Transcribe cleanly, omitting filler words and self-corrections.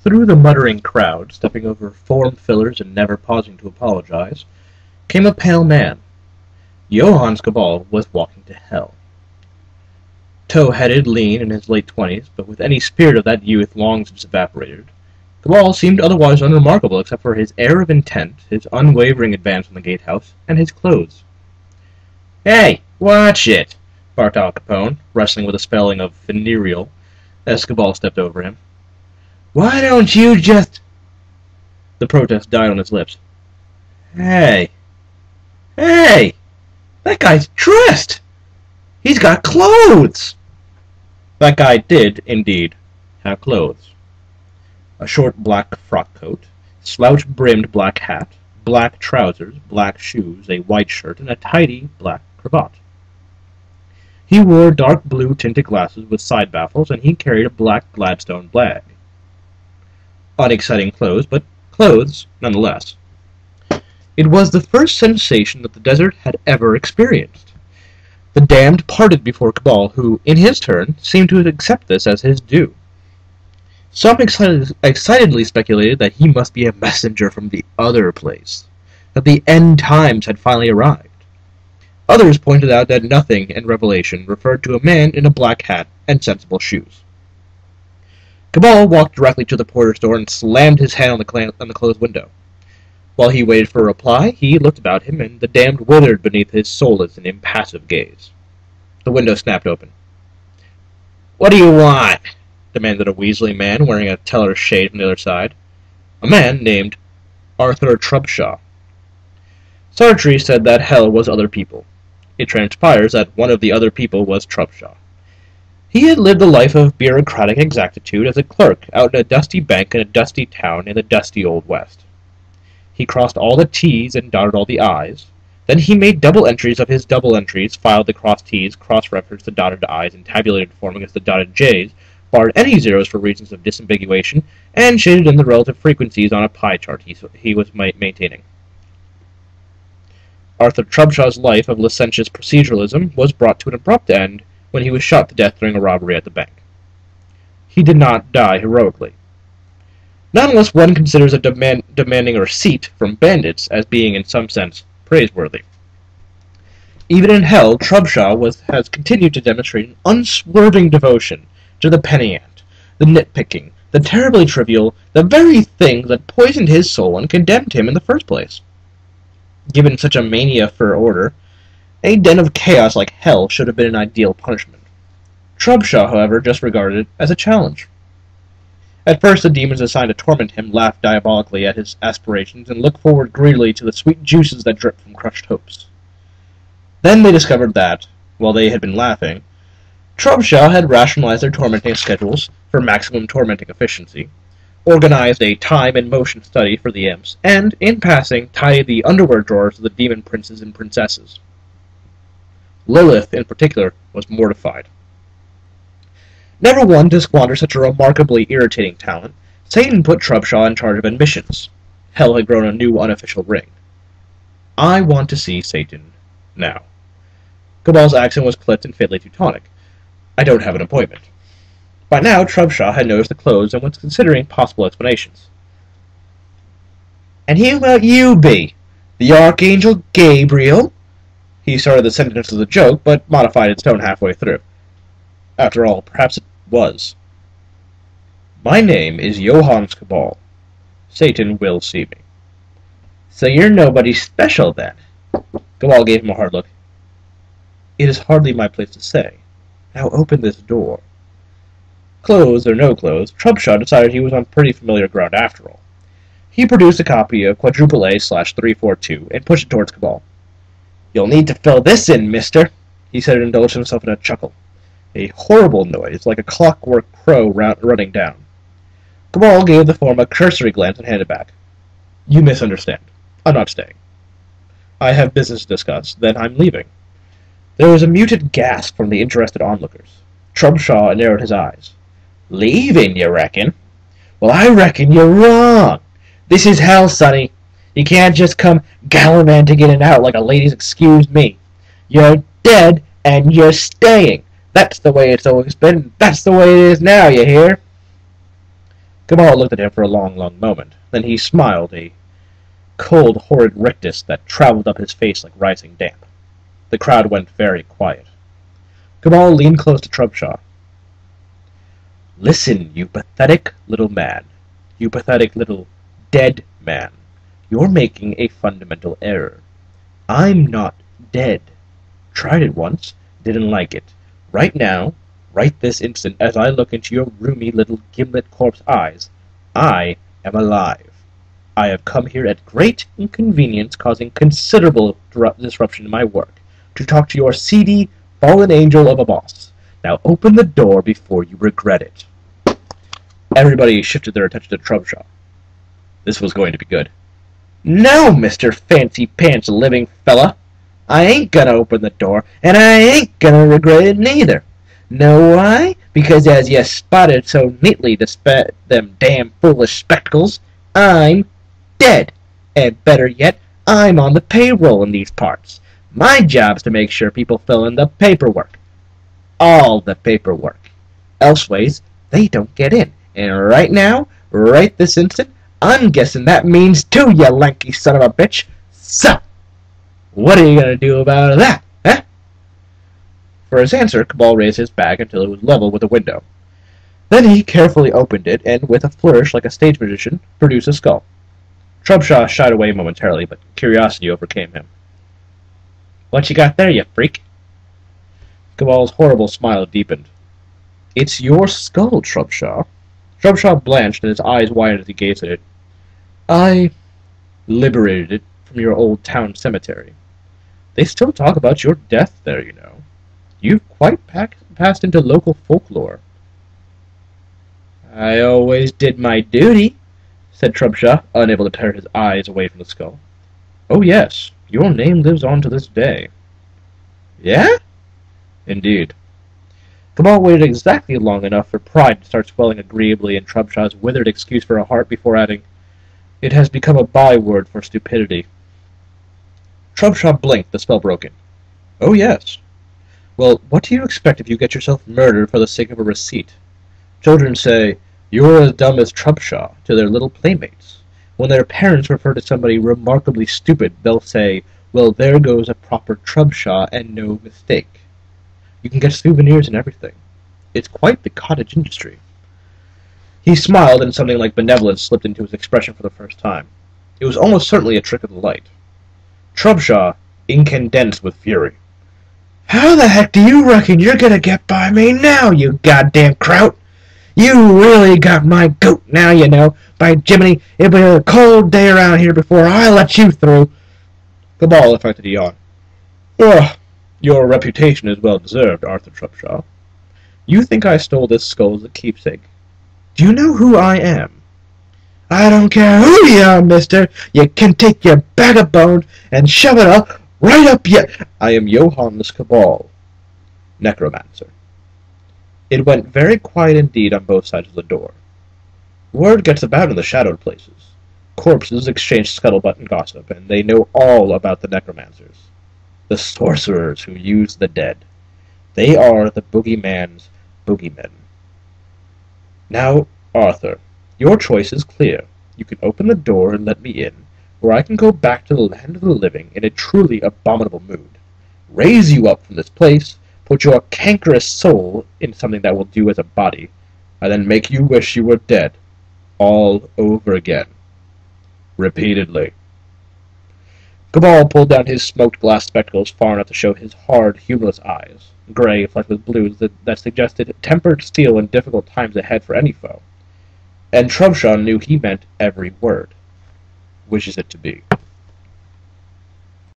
Through the muttering crowd, stepping over form fillers and never pausing to apologize, came a pale man. Johannes Cabal was walking to hell. Tow-headed, lean, in his late 20s, but with any spirit of that youth long since evaporated, Cabal seemed otherwise unremarkable except for his air of intent, his unwavering advance on the gatehouse, and his clothes. "Hey, watch it!" barked Al Capone, wrestling with a spelling of venereal, as Cabal stepped over him. "Why don't you just—" The protest died on his lips. Hey! That guy's dressed! He's got clothes!" That guy did, indeed, have clothes. A short black frock coat, slouch-brimmed black hat, black trousers, black shoes, a white shirt, and a tidy black cravat. He wore dark blue tinted glasses with side baffles, and he carried a black Gladstone bag. Unexciting clothes, but clothes nonetheless. It was the first sensation that the desert had ever experienced. The damned parted before Cabal, who, in his turn, seemed to accept this as his due. Some excitedly speculated that he must be a messenger from the other place, that the end times had finally arrived. Others pointed out that nothing in Revelation referred to a man in a black hat and sensible shoes. Cabal walked directly to the porter's door and slammed his hand on the closed window. While he waited for a reply, he looked about him, and the damned withered beneath his soulless and impassive gaze. The window snapped open. "What do you want?" demanded a weaselly man wearing a teller's shade from the other side. A man named Arthur Trubshaw. Sartre said that hell was other people. It transpires that one of the other people was Trubshaw. He had lived a life of bureaucratic exactitude as a clerk out in a dusty bank in a dusty town in the dusty Old West. He crossed all the T's and dotted all the I's. Then he made double entries of his double entries, filed the crossed T's, cross-referenced the dotted I's, and tabulated form against the dotted J's, barred any zeros for reasons of disambiguation, and shaded in the relative frequencies on a pie chart he was maintaining. Arthur Trubshaw's life of licentious proceduralism was brought to an abrupt end when he was shot to death during a robbery at the bank. He did not die heroically. Not unless one considers demanding a receipt from bandits as being, in some sense, praiseworthy. Even in hell, Trubshaw has continued to demonstrate an unswerving devotion to the penny ant, the nitpicking, the terribly trivial, the very thing that poisoned his soul and condemned him in the first place. Given such a mania for order, a den of chaos like hell should have been an ideal punishment. Trubshaw, however, just regarded it as a challenge. At first, the demons assigned to torment him laughed diabolically at his aspirations and looked forward greedily to the sweet juices that dripped from crushed hopes. Then they discovered that, while they had been laughing, Trubshaw had rationalized their tormenting schedules for maximum tormenting efficiency, organized a time and motion study for the imps, and, in passing, tidied the underwear drawers of the demon princes and princesses. Lilith, in particular, was mortified. Never one to squander such a remarkably irritating talent, Satan put Trubshaw in charge of admissions. Hell had grown a new unofficial ring. "I want to see Satan now." Cabal's accent was clipped and faintly Teutonic. "I don't have an appointment." By now, Trubshaw had noticed the clothes and was considering possible explanations. "And who might you be? The Archangel Gabriel?" He started the sentence as a joke, but modified its tone halfway through. After all, perhaps it was. "My name is Johannes Cabal. Satan will see me." "So you're nobody special, then?" Cabal gave him a hard look. "It is hardly my place to say. Now open this door." Clothes or no clothes, Trubshaw decided he was on pretty familiar ground after all. He produced a copy of Quadruple A/342 and pushed it towards Cabal. "You'll need to fill this in, mister," he said and indulged himself in a chuckle. A horrible noise, like a clockwork crow running down. Cabal gave the form a cursory glance and handed it back. "You misunderstand. I'm not staying. I have business to discuss, then I'm leaving." There was a muted gasp from the interested onlookers. Trubshaw narrowed his eyes. "Leaving, you reckon? Well, I reckon you're wrong. This is hell, sonny. You can't just come gallivanting in and out like a lady's excuse me. You're dead, and you're staying. That's the way it's always been. That's the way it is now, you hear?" Cabal looked at him for a long, long moment. Then he smiled, a cold, horrid rictus that traveled up his face like rising damp. The crowd went very quiet. Cabal leaned close to Trubshaw. "Listen, you pathetic little man. You pathetic little dead man. You're making a fundamental error. I'm not dead. Tried it once, didn't like it. Right now, right this instant, as I look into your roomy little gimlet corpse eyes, I am alive. I have come here at great inconvenience, causing considerable disruption in my work, to talk to your seedy, fallen angel of a boss. Now open the door before you regret it." Everybody shifted their attention to Trubshaw. This was going to be good. "No, Mr. Fancy Pants living fella. I ain't gonna open the door, and I ain't gonna regret it neither. Know why? Because as you spotted so neatly them damn foolish spectacles, I'm dead. And better yet, I'm on the payroll in these parts. My job's to make sure people fill in the paperwork. All the paperwork. Elseways, they don't get in. And right now, right this instant, I'm guessing that means too, you lanky son of a bitch. So, what are you gonna do about that, eh?" For his answer, Cabal raised his bag until it was level with the window. Then he carefully opened it, and with a flourish like a stage magician, produced a skull. Trubshaw shied away momentarily, but curiosity overcame him. "What you got there, you freak?" Cabal's horrible smile deepened. "It's your skull, Trubshaw." Trubshaw blanched, and his eyes widened as he gazed at it. "I liberated it from your old town cemetery. They still talk about your death there, you know. You've quite passed into local folklore." "I always did my duty," said Trubshaw, unable to tear his eyes away from the skull. "Oh yes, your name lives on to this day." "Yeah?" "Indeed." Cabal waited exactly long enough for pride to start swelling agreeably in Trubshaw's withered excuse for a heart before adding, "It has become a byword for stupidity." Trubshaw blinked, the spell broken. "Oh yes. Well, what do you expect if you get yourself murdered for the sake of a receipt? Children say, 'You're as dumb as Trubshaw' to their little playmates. When their parents refer to somebody remarkably stupid, they'll say, 'Well, there goes a proper Trubshaw, and no mistake.' You can get souvenirs and everything. It's quite the cottage industry." He smiled, and something like benevolence slipped into his expression for the first time. It was almost certainly a trick of the light. Trubshaw incandesced with fury. "How the heck do you reckon you're gonna get by me now, you goddamn kraut? You really got my goat now, you know. By Jiminy, it'll be a cold day around here before I let you through." Cabal affected a yawn. "Ugh. Your reputation is well deserved, Arthur Trubshaw. You think I stole this skull as a keepsake. Do you know who I am?" "I don't care who you are, mister. You can take your bag of bones and shove it up right up your—" "I am Johannes Cabal, Necromancer." It went very quiet indeed on both sides of the door. Word gets about in the shadowed places. Corpses exchange scuttlebutt and gossip, and they know all about the necromancers. The sorcerers who use the dead. They are the boogeyman's boogeymen. Now, Arthur, your choice is clear. You can open the door and let me in, or I can go back to the land of the living in a truly abominable mood, raise you up from this place, put your cankerous soul in something that will do as a body, and then make you wish you were dead, all over again. Repeatedly. Cabal pulled down his smoked glass spectacles far enough to show his hard, humorless eyes, gray, flecked with blues that suggested tempered steel in difficult times ahead for any foe. And Trubshaw knew he meant every word. Wishes it to be.